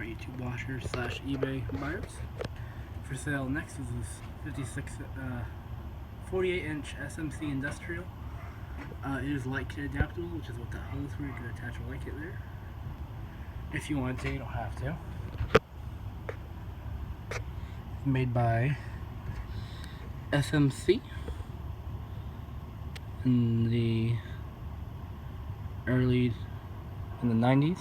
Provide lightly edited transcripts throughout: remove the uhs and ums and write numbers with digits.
YouTube watchers / eBay buyers. For sale next is this 48-inch SMC Industrial. It is light kit adaptable, which is what that hose for. You can attach a light kit there. If you want to, you don't have to. It's made by SMC in the 90s.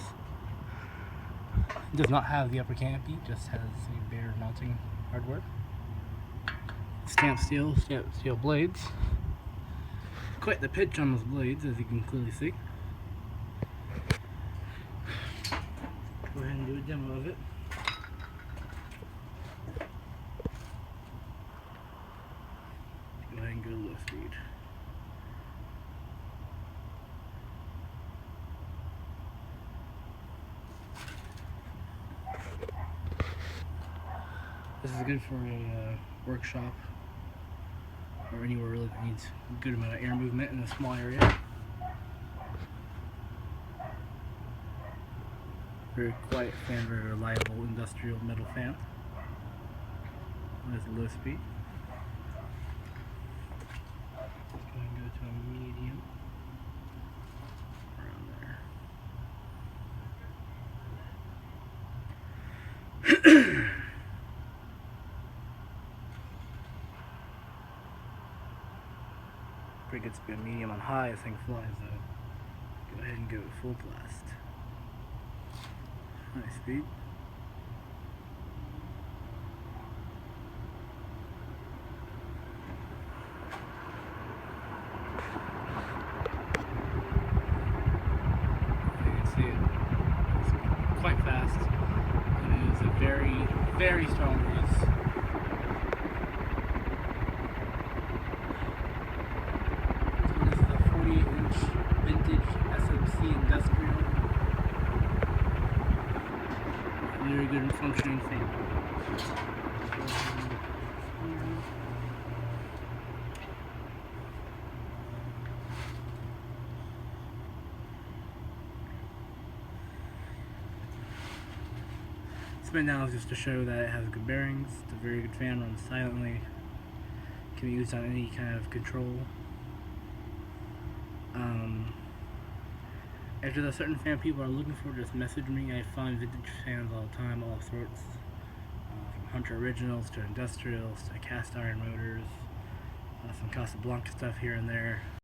It does not have the upper canopy, just has a bare mounting hardware. Stamped steel blades. Quite the pitch on those blades, as you can clearly see. Go ahead and do a demo of it. Go ahead and go to low speed. This is good for a workshop or anywhere really that needs a good amount of air movement in a small area. Very quiet fan, very reliable industrial metal fan. That's low speed. Let's go ahead and go to a medium. Around there. Pretty good speed, medium on high. This thing flies though. Go ahead and go full blast. High speed. You can see it. It's quite fast. It is a very, very strong breeze. Vintage SMC Industrial. Very good functioning fan. Spin down is just to show that it has good bearings. It's a very good fan, runs silently. Can be used on any kind of control. If there's a certain fan people are looking for, just message me. I find vintage fans all the time, all sorts. From Hunter Originals to Industrials to cast iron motors. Some Casablanca stuff here and there.